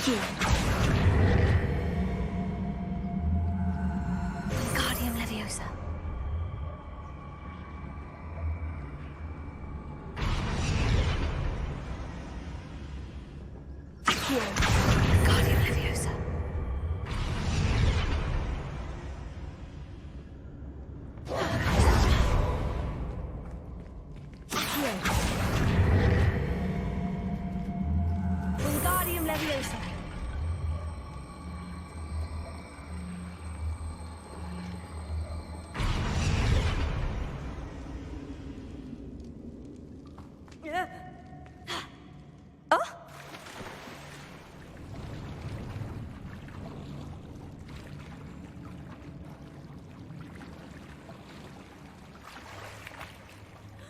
Accio. Guardium Leviosa. Accio. Guardium Leviosa. Wingardium Leviosa.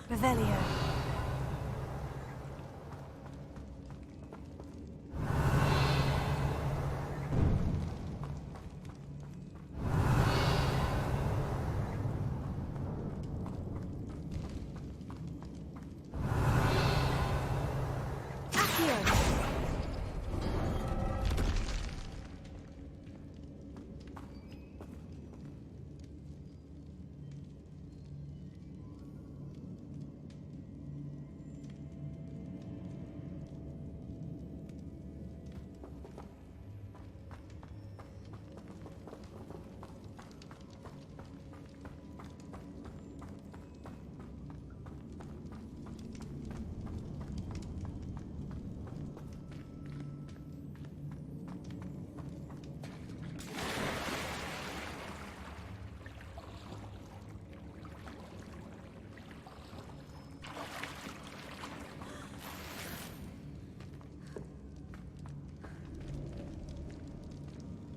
Revelio.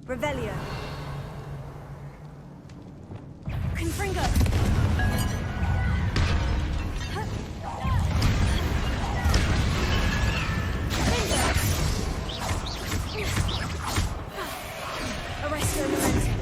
Revelio. Confringo. Arresto Momentum.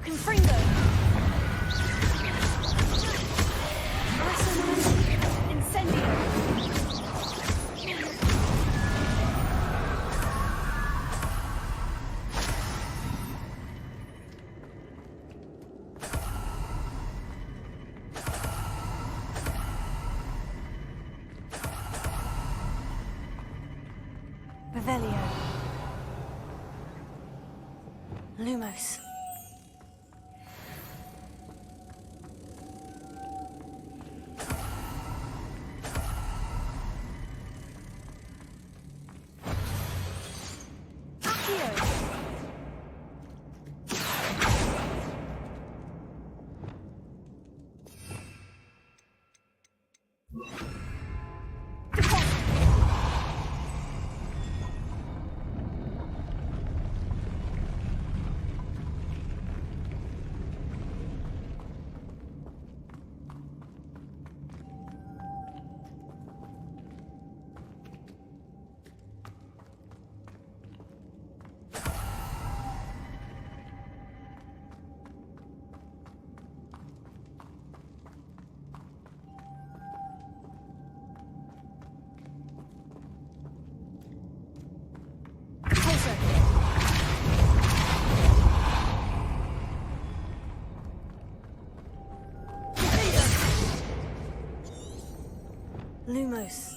Confringo. Revelio. Lumos. Lumos.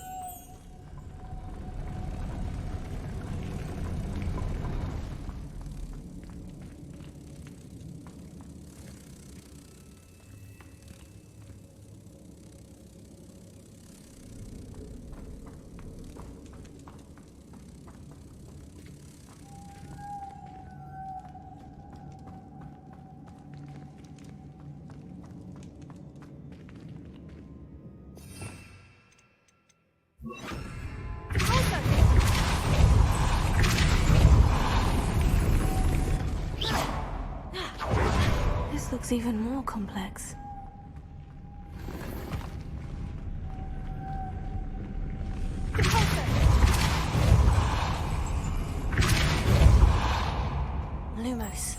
This looks even more complex. Lumos.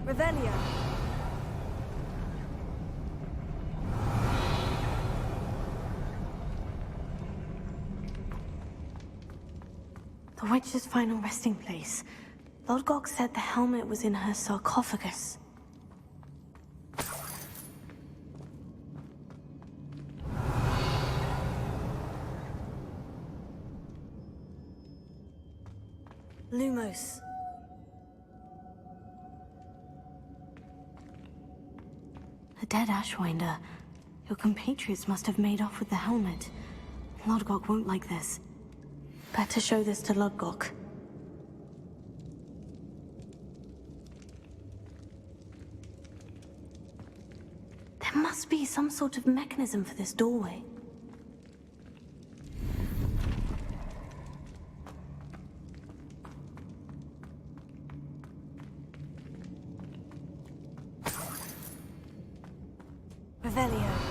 Revelio. The witch's final resting place. Lord Gog said the helmet was in her sarcophagus. Lumos. A dead Ashwinder. Your compatriots must have made off with the helmet. Lord Gog won't like this. Better show this to Lodgok. There must be some sort of mechanism for this doorway. Revelio.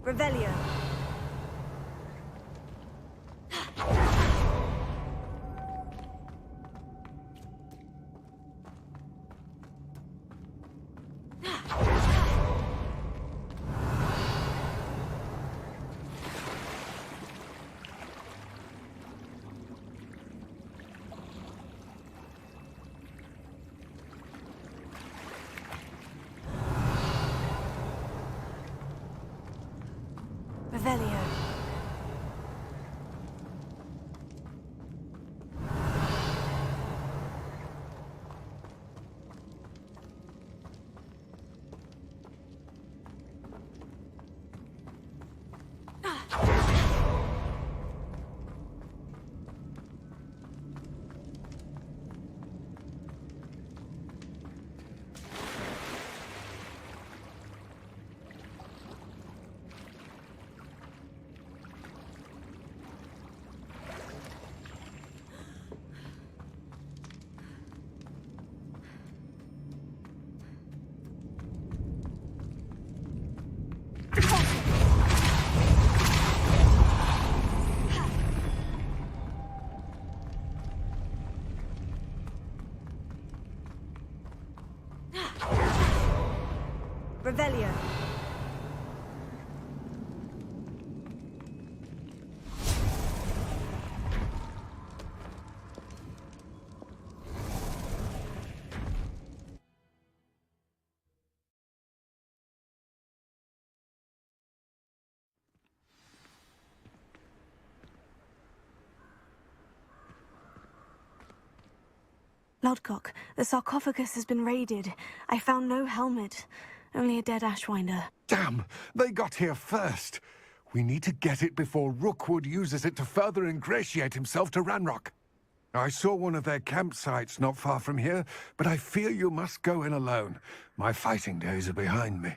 Revelio. Revelio. Revelio. Lodgok, the sarcophagus has been raided. I found no helmet, only a dead Ashwinder. Damn! They got here first. We need to get it before Rookwood uses it to further ingratiate himself to Ranrock. I saw one of their campsites not far from here, but I fear you must go in alone. My fighting days are behind me.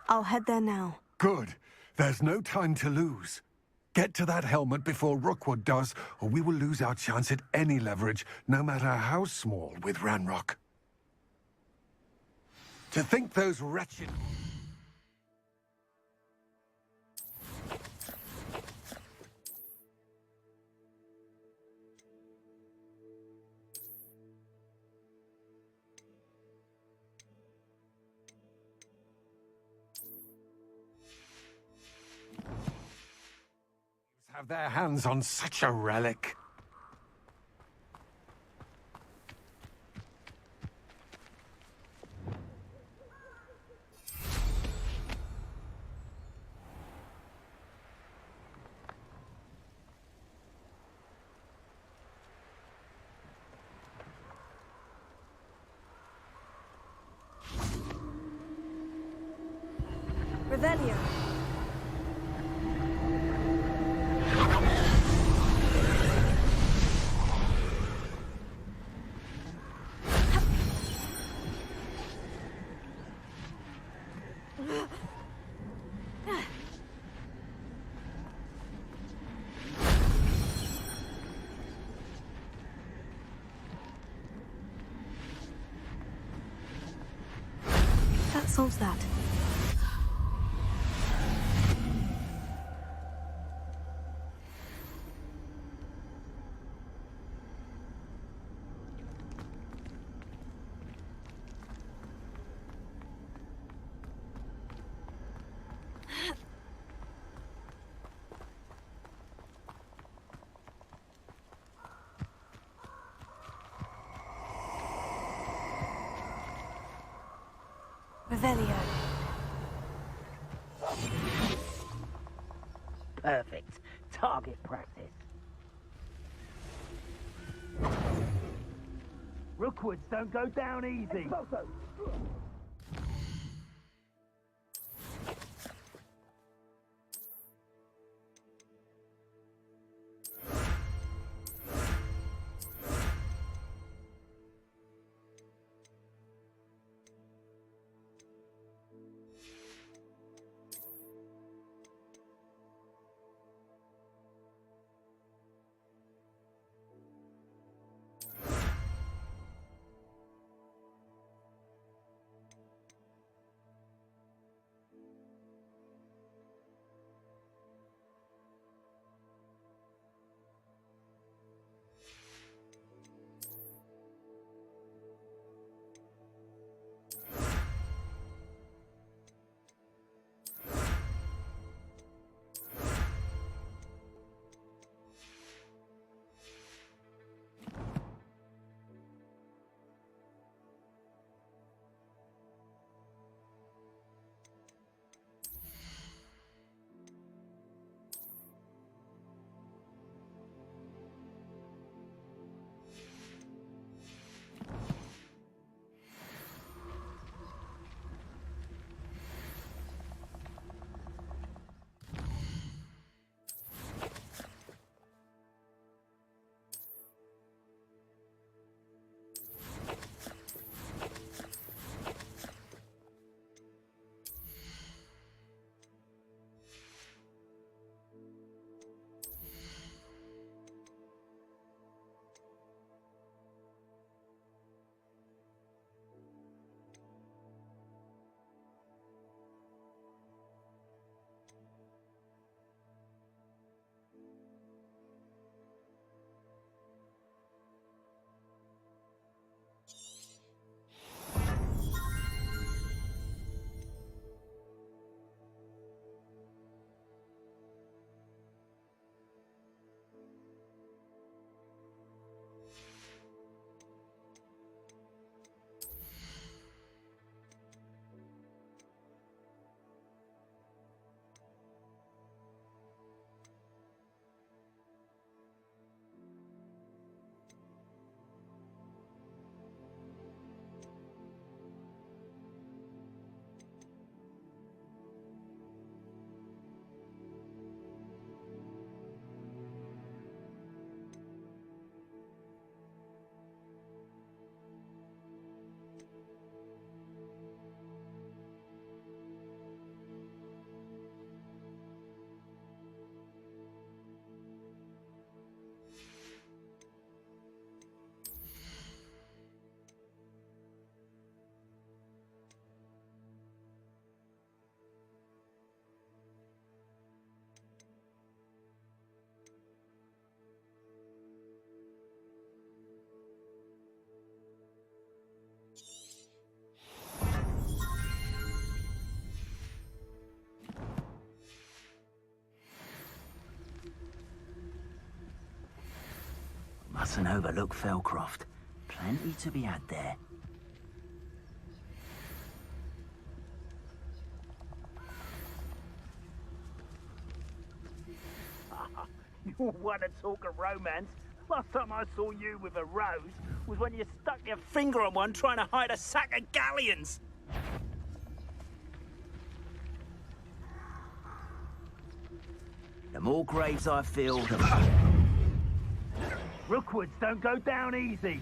I'll head there now. Good. There's no time to lose. Get to that helmet before Rookwood does, or we will lose our chance at any leverage, no matter how small, with Ranrock. To think those wretched... have their hands on such a relic. Revelio. That solves that. Revelio. Perfect. Target practice. Rookwoods don't go down easy. Mustn't overlook Felcroft. Plenty to be had there. You want to talk of romance? Last time I saw you with a rose was when you stuck your finger on one trying to hide a sack of galleons. The more graves I fill, the more... Rookwoods don't go down easy.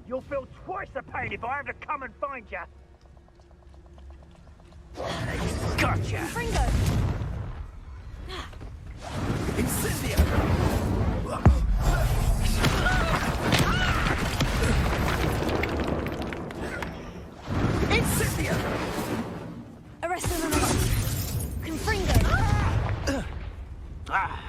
You'll feel twice the pain if I have to come and find you. Gotcha! Fringo! Incendio! Incendio! Arrest elimination. Confringo! Ah!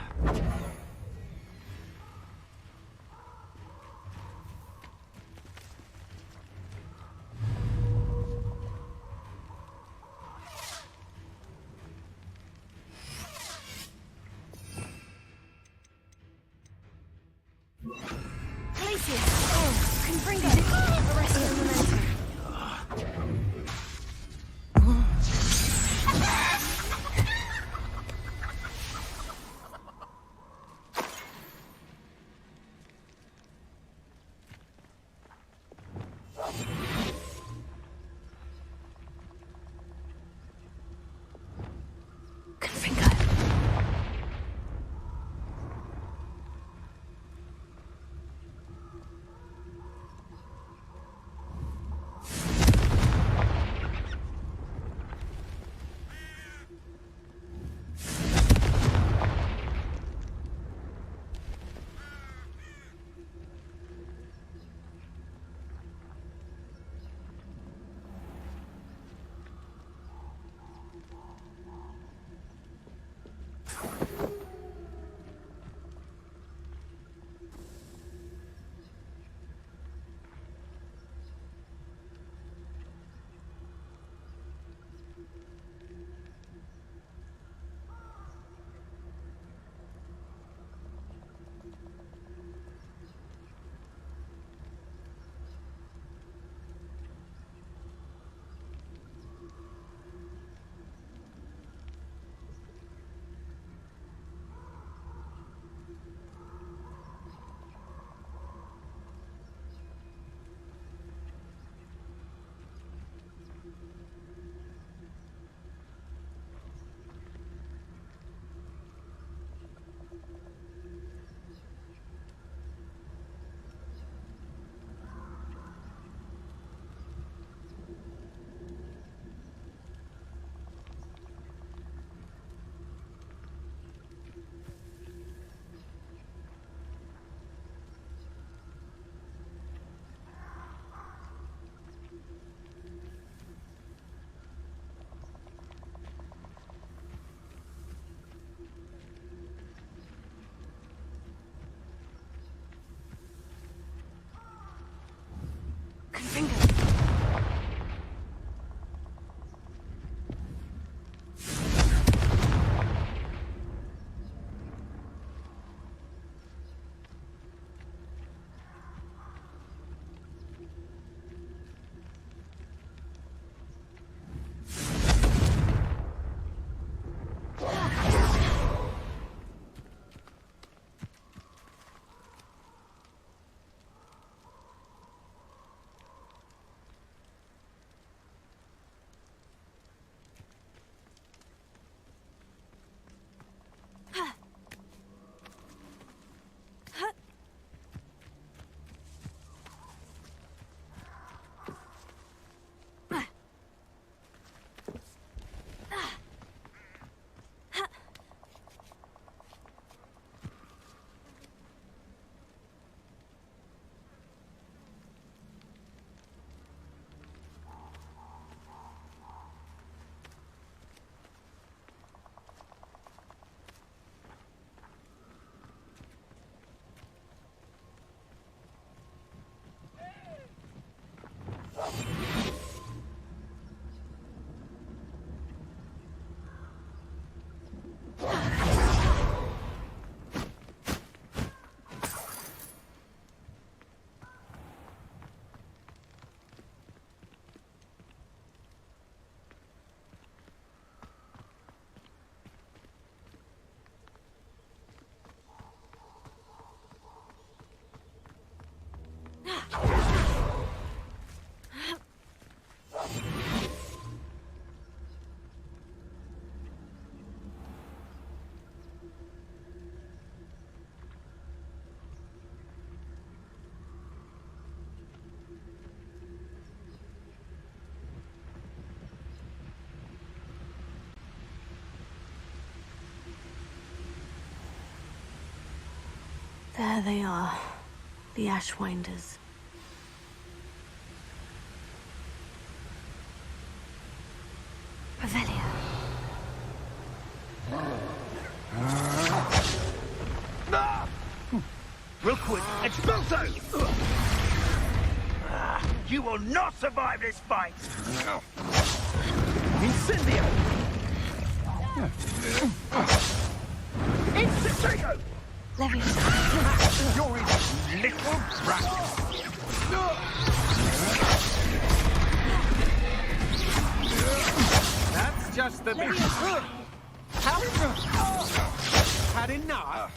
There they are, the Ashwinders. Revelio. Rookwood, expulso! You will not survive this fight! Incendio! Incendio! Leviosa. You're in, little brat! That's just the bit. How? Had enough?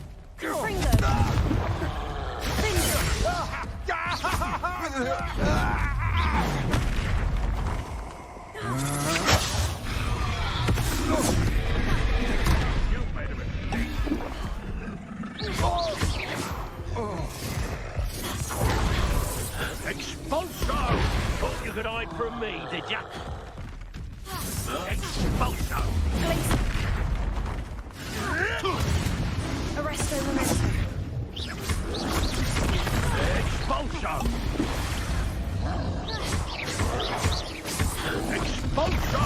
Expulso! Thought you could hide from me, did ya? Expulso! Arresto Memento. Expulso! Expulso!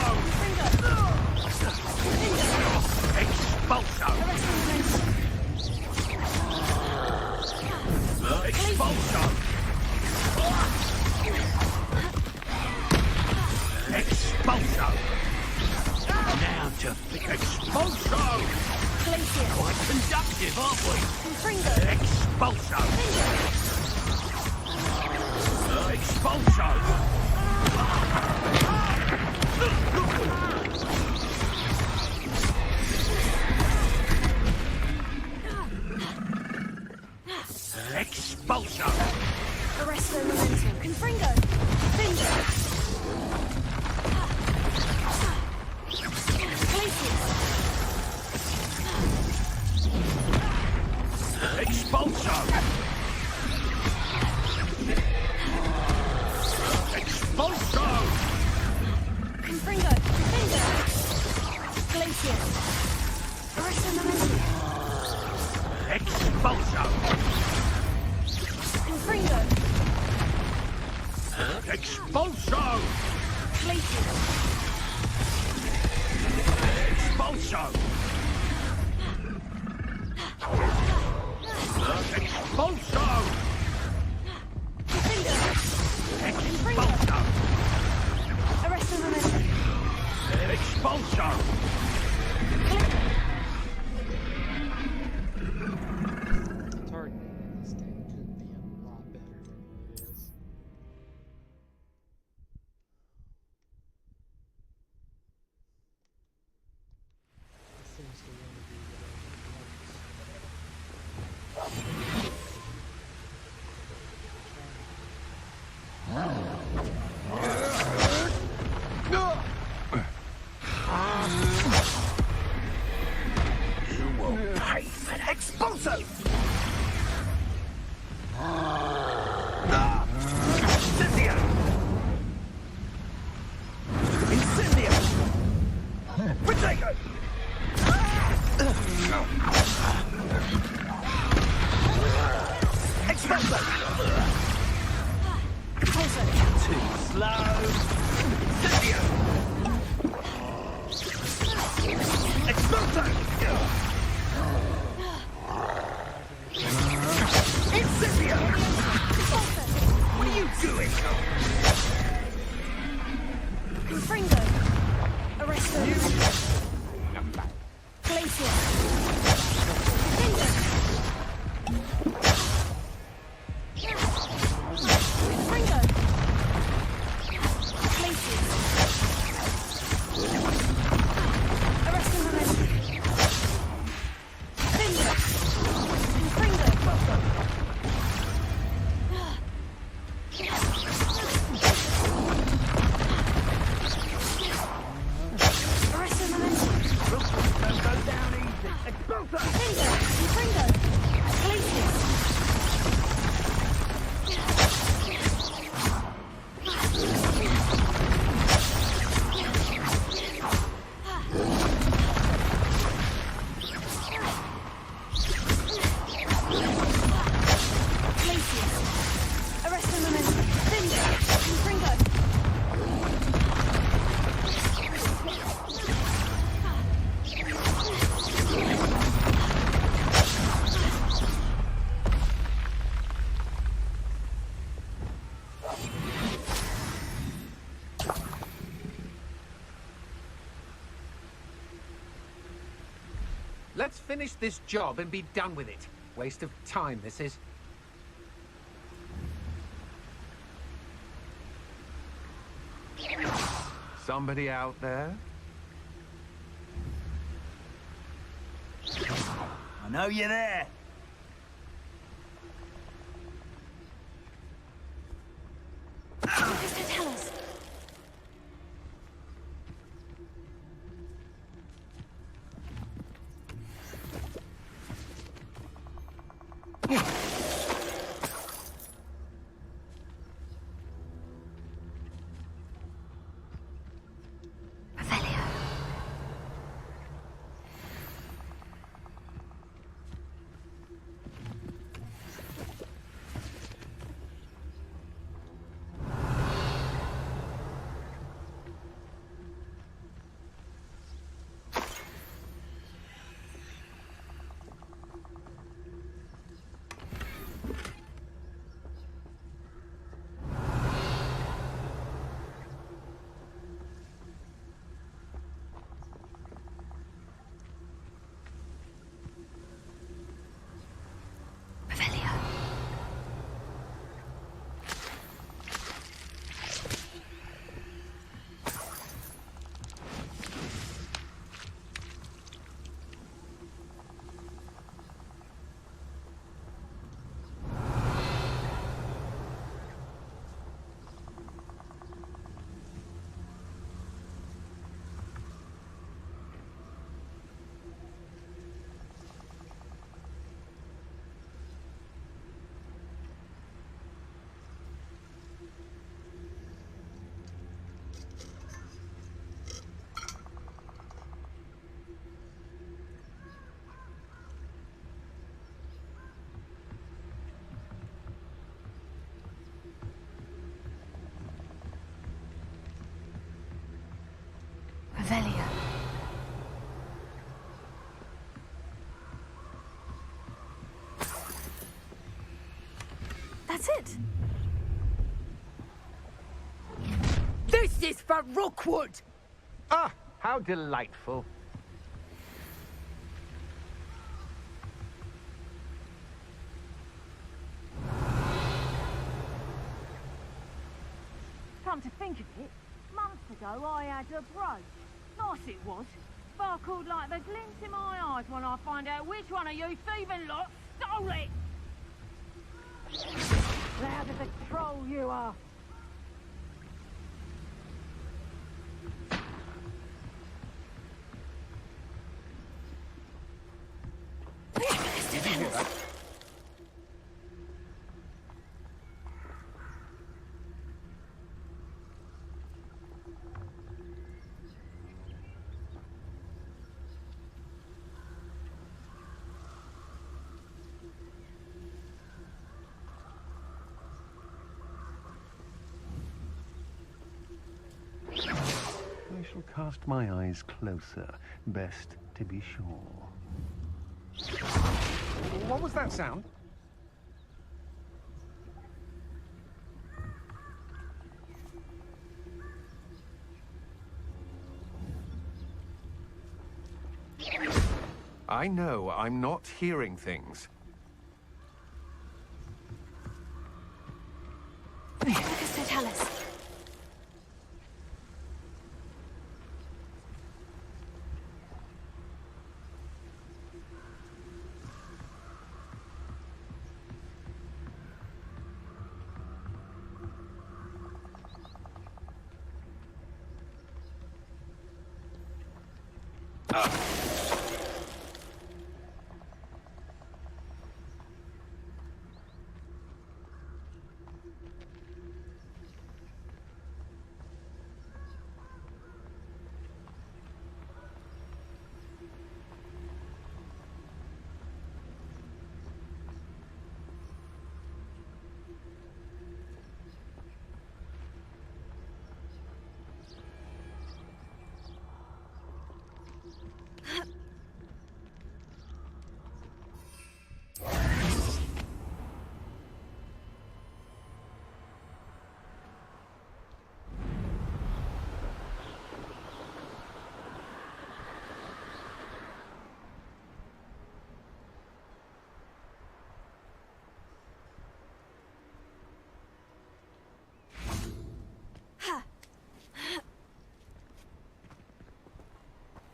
Expulso! Expulso! Expulso! Now to think expulso! Quite conductive, aren't we? Expulso! Expulso! Expulso! Arresto Memento. Confringo. Finger. Expulso! Expulso! Confringo. Finger. Glacier. Arresto Memento. Expulso! Confringo. Expulso! Glacier. Expulso! Expulso! Finger. Expulso! Arresto Memento. Expulso! Target in this game could be a lot better than it is. It seems to want to do whatever it wants. You will pay for that. Expulso! Incendio! Incendio! Potato! Expulso! Too slow! Incendio! Expulso! Incendio! What are you doing? Confringo. Arresto Memento. Glacier. Finger. Confringo. Glacier. Arresto Memento. Finger. Confringo. Let's finish this job and be done with it. Waste of time, this is. Somebody out there? I know you're there. Just tell us. Revelio. That's it. This is for Rookwood! Ah, how delightful. Come to think of it, months ago I had a brooch. Nice it was. Sparkled like the glint in my eyes when I find out which one of you thieving lot stole it! Loud as a troll you are. Did you hear that? I shall cast my eyes closer. Best to be sure. What was that sound? I know I'm not hearing things. Tell us.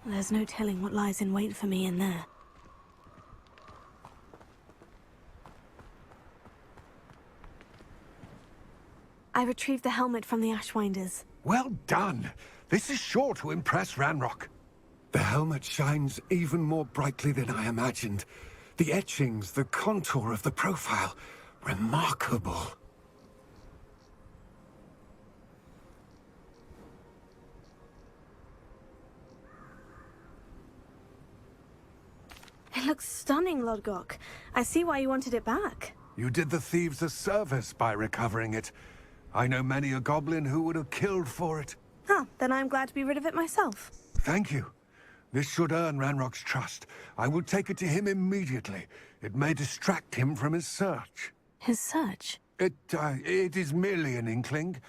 There's no telling what lies in wait for me in there. I retrieved the helmet from the Ashwinders. Well done! This is sure to impress Ranrock. The helmet shines even more brightly than I imagined. The etchings, the contour of the profile. Remarkable. It looks stunning, Lodgok. I see why you wanted it back. You did the thieves a service by recovering it. I know many a goblin who would have killed for it. Huh, then I'm glad to be rid of it myself. Thank you. This should earn Ranrock's trust. I will take it to him immediately. It may distract him from his search. His search? It is merely an inkling.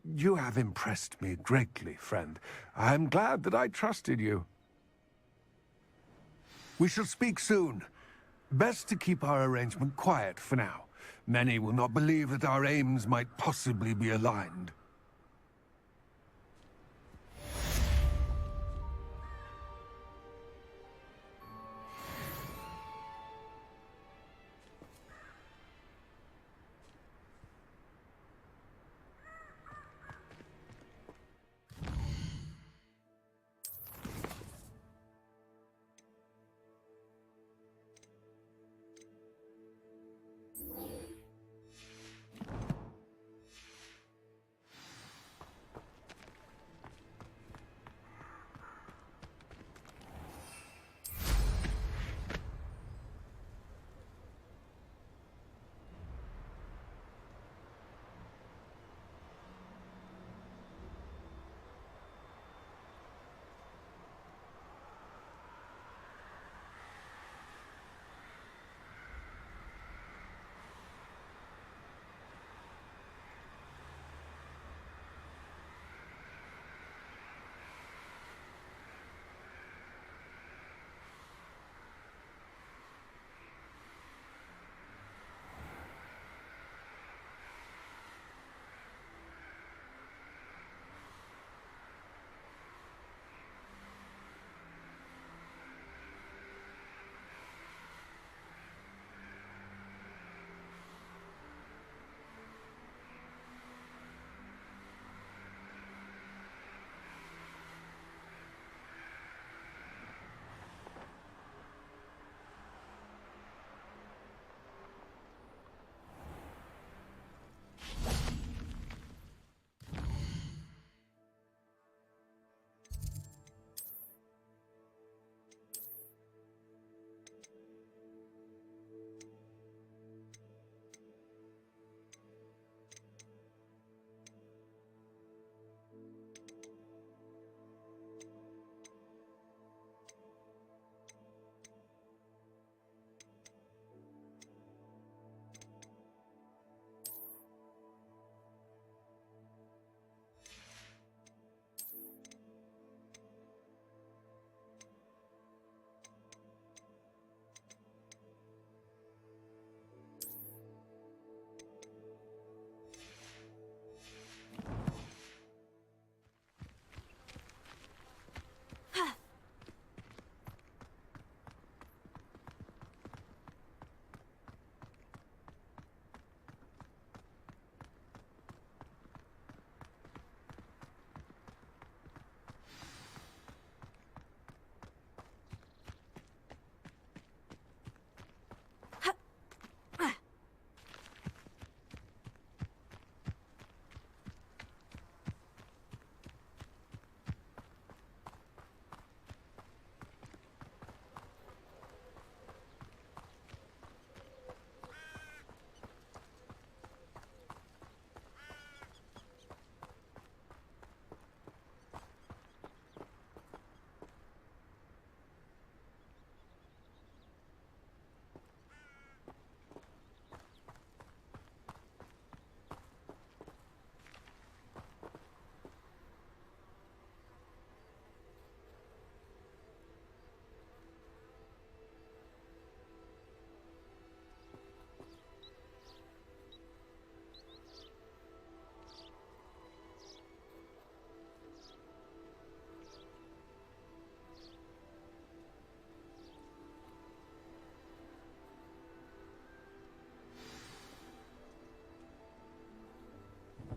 You have impressed me greatly, friend. I'm glad that I trusted you. We shall speak soon. Best to keep our arrangement quiet for now. Many will not believe that our aims might possibly be aligned.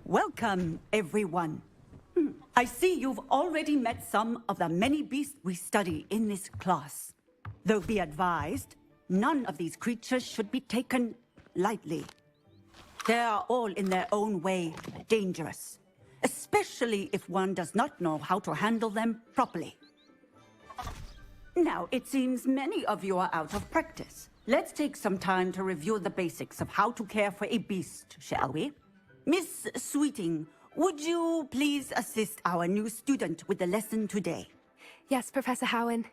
Welcome, everyone. I see you've already met some of the many beasts we study in this class. Though be advised, none of these creatures should be taken lightly. They are all in their own way dangerous, especially if one does not know how to handle them properly. Now, it seems many of you are out of practice. Let's take some time to review the basics of how to care for a beast, shall we? Miss Sweeting, would you please assist our new student with the lesson today? Yes, Professor Howen.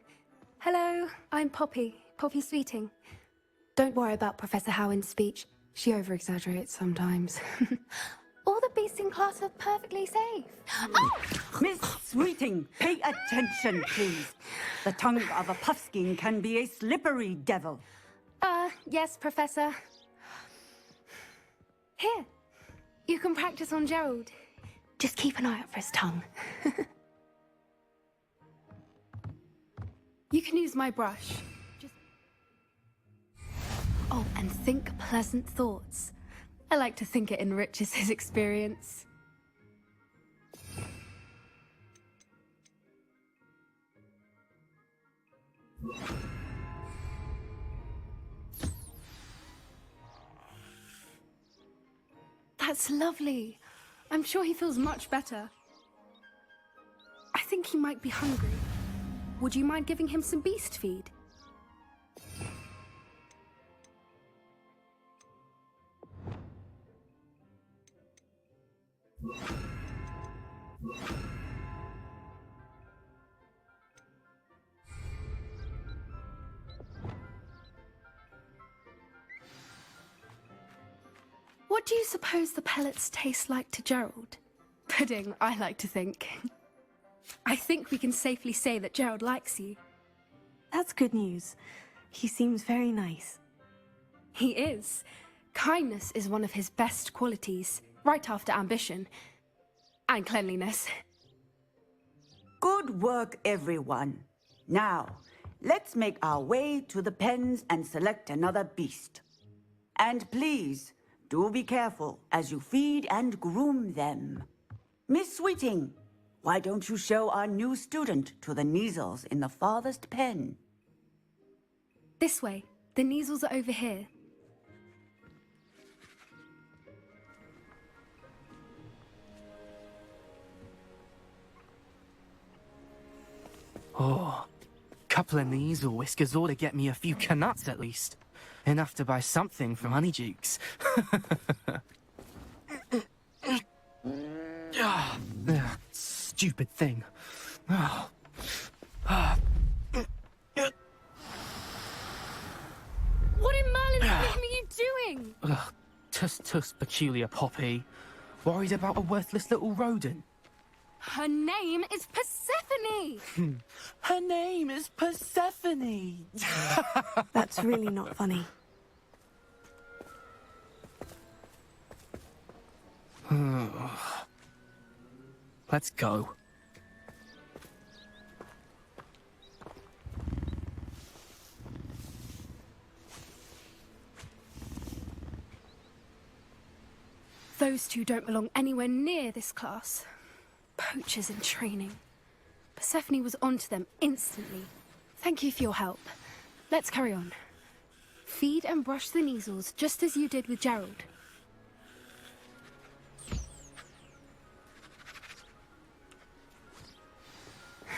Hello, I'm Poppy Sweeting. Don't worry about Professor Howen's speech. She over-exaggerates sometimes. All the beasts in class are perfectly safe. Oh! Miss Sweeting, pay attention, please. The tongue of a puffskein can be a slippery devil. Yes, Professor. Here, you can practice on Gerald. Just keep an eye out for his tongue. You can use my brush. Oh, and think pleasant thoughts. I like to think it enriches his experience. That's lovely. I'm sure he feels much better. I think he might be hungry. Would you mind giving him some beast feed? What do you suppose the pellets taste like to Gerald? Pudding, I like to think. I think we can safely say that Gerald likes you. That's good news. He seems very nice. He is. Kindness is one of his best qualities, right after ambition. And cleanliness. Good work, everyone. Now, let's make our way to the pens and select another beast. And please, do be careful as you feed and groom them. Miss Sweeting, why don't you show our new student to the Neasels in the farthest pen? This way. The Neasels are over here. Oh, couple of Neasel whiskers ought to get me a few canuts at least. Enough to buy something from Honeydukes. Stupid thing. Oh. What in Merlin's name are you doing? Tuss, peculiar Poppy. Worried about a worthless little rodent? Her name is Persephone! Her name is Persephone! That's really not funny. Let's go. Those two don't belong anywhere near this class. Poachers in training. Persephone was onto them instantly. Thank you for your help. Let's carry on. Feed and brush the Neasels just as you did with Gerald.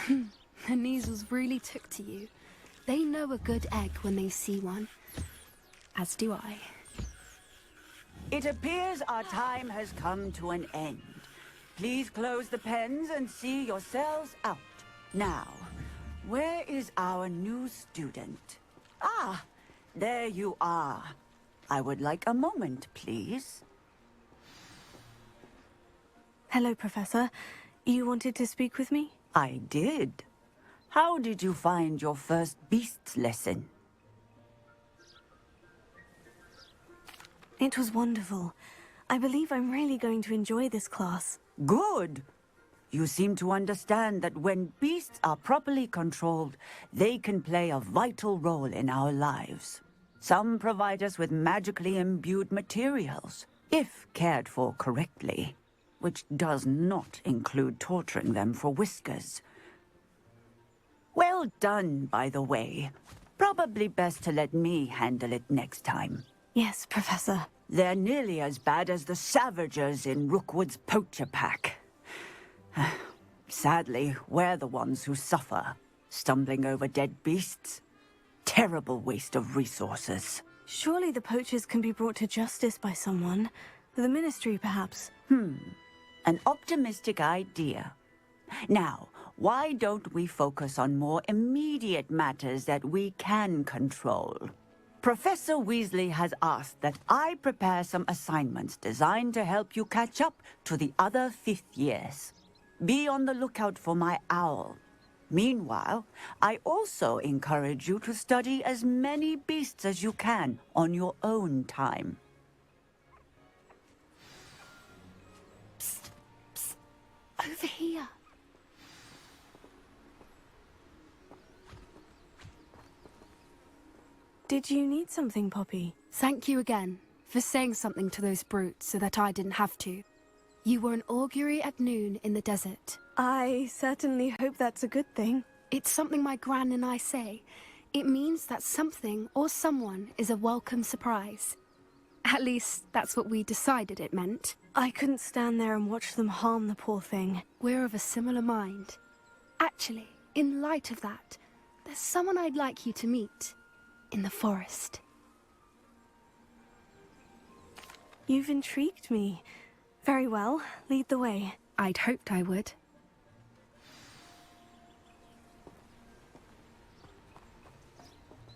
The Neasels really took to you. They know a good egg when they see one. As do I. It appears our time has come to an end. Please close the pens and see yourselves out. Now, where is our new student? Ah, there you are. I would like a moment, please. Hello, Professor. You wanted to speak with me? I did. How did you find your first beasts lesson? It was wonderful. I believe I'm really going to enjoy this class. Good. You seem to understand that when beasts are properly controlled, they can play a vital role in our lives. Some provide us with magically imbued materials, if cared for correctly. which does not include torturing them for whiskers. Well done, by the way. Probably best to let me handle it next time. Yes, Professor. They're nearly as bad as the Savagers in Rookwood's poacher pack. Sadly, we're the ones who suffer, stumbling over dead beasts. Terrible waste of resources. Surely the poachers can be brought to justice by someone. The Ministry, perhaps. An optimistic idea. Now, why don't we focus on more immediate matters that we can control? Professor Weasley has asked that I prepare some assignments designed to help you catch up to the other fifth years. Be on the lookout for my owl. Meanwhile, I also encourage you to study as many beasts as you can on your own time. Psst, psst. Over here. Did you need something, Poppy? Thank you again for saying something to those brutes so that I didn't have to. You were an augury at noon in the desert. I certainly hope that's a good thing. It's something my gran and I say. It means that something or someone is a welcome surprise. At least, that's what we decided it meant. I couldn't stand there and watch them harm the poor thing. We're of a similar mind. Actually, in light of that, there's someone I'd like you to meet. In the forest. You've intrigued me. Very well, lead the way. I'd hoped I would.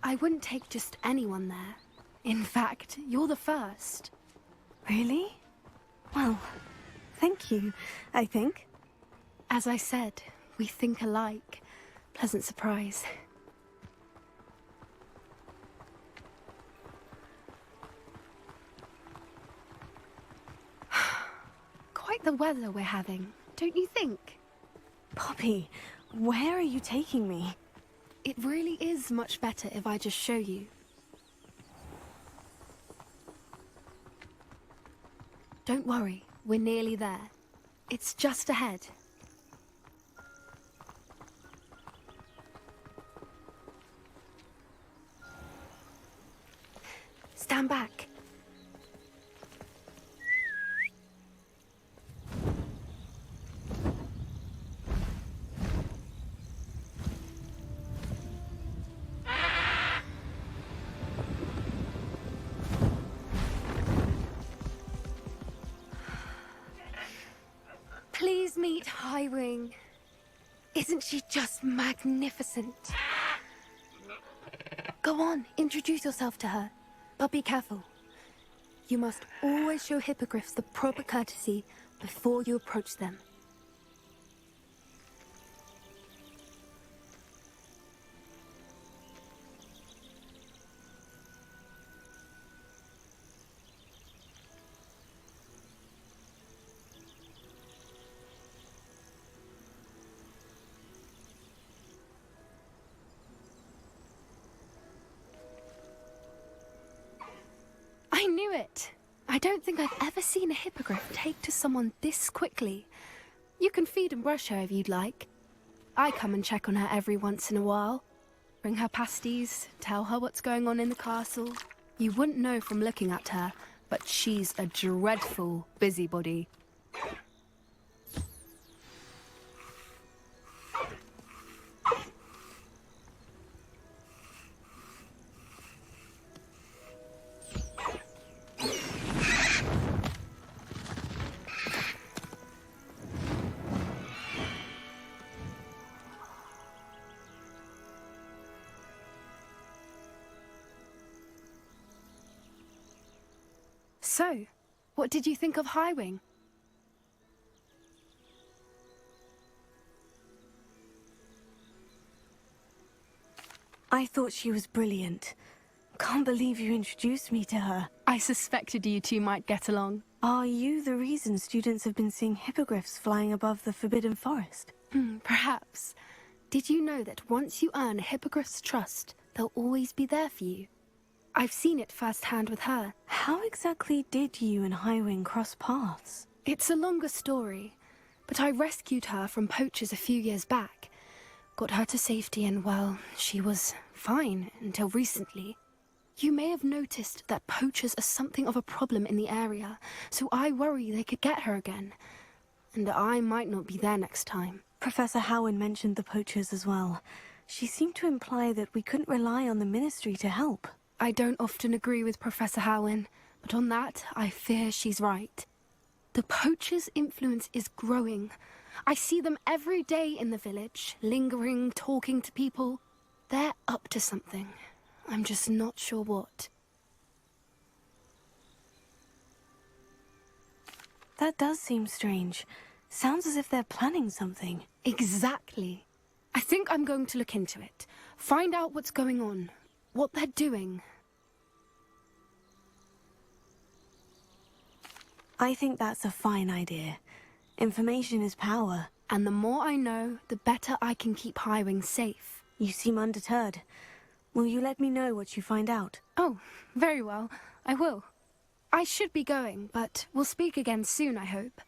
I wouldn't take just anyone there. In fact, you're the first. Really? Well, thank you, I think. As I said, we think alike. Pleasant surprise. Quite the weather we're having, don't you think? Poppy, where are you taking me? It really is much better if I just show you. Don't worry, we're nearly there. It's just ahead. Stand back. Please meet Highwing. Isn't she just magnificent? Go on, introduce yourself to her. But be careful. You must always show hippogriffs the proper courtesy before you approach them. I knew it! I don't think I've ever seen a hippogriff take to someone this quickly. You can feed and brush her if you'd like. I come and check on her every once in a while. Bring her pasties, tell her what's going on in the castle. You wouldn't know from looking at her, but she's a dreadful busybody. So, what did you think of Highwing? I thought she was brilliant. Can't believe you introduced me to her. I suspected you two might get along. Are you the reason students have been seeing hippogriffs flying above the Forbidden Forest? Perhaps. Did you know that once you earn a hippogriff's trust, they'll always be there for you? I've seen it firsthand with her. How exactly did you and Highwing cross paths? It's a longer story, but I rescued her from poachers a few years back. Got her to safety and, well, she was fine until recently. You may have noticed that poachers are something of a problem in the area, so I worry they could get her again. And I might not be there next time. Professor Howin mentioned the poachers as well. She seemed to imply that we couldn't rely on the Ministry to help. I don't often agree with Professor Howin, but on that, I fear she's right. The poachers' influence is growing. I see them every day in the village, lingering, talking to people. They're up to something. I'm just not sure what. That does seem strange. Sounds as if they're planning something. Exactly. I think I'm going to look into it. Find out what's going on. What they're doing. I think that's a fine idea. Information is power. And the more I know, the better I can keep Highwing safe. You seem undeterred. Will you let me know what you find out? Oh, very well. I will. I should be going, but we'll speak again soon, I hope.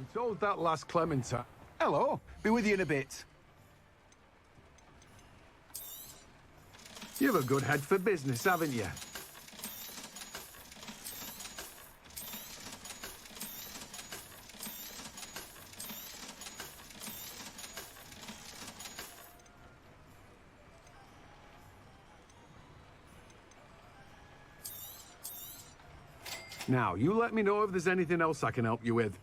I'm told that last Clementine... Hello, be with you in a bit. You've a good head for business, haven't you? Now, you let me know if there's anything else I can help you with.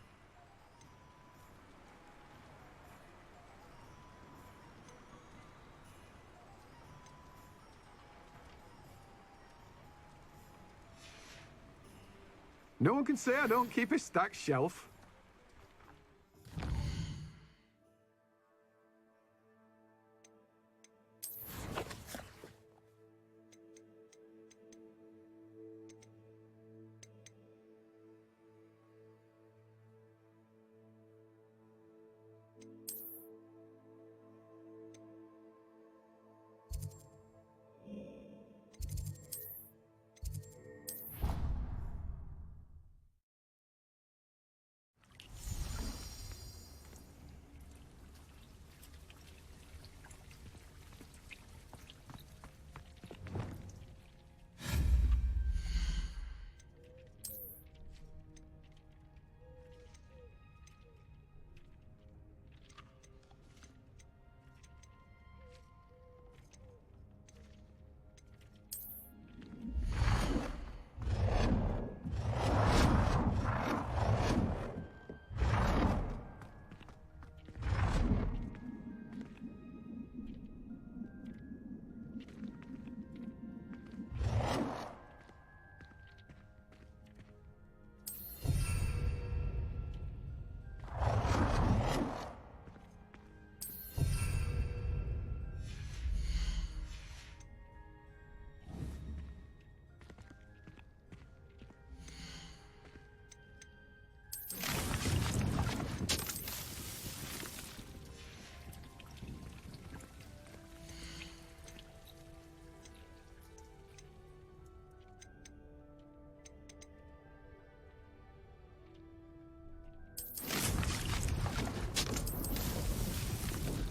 No one can say I don't keep a stacked shelf.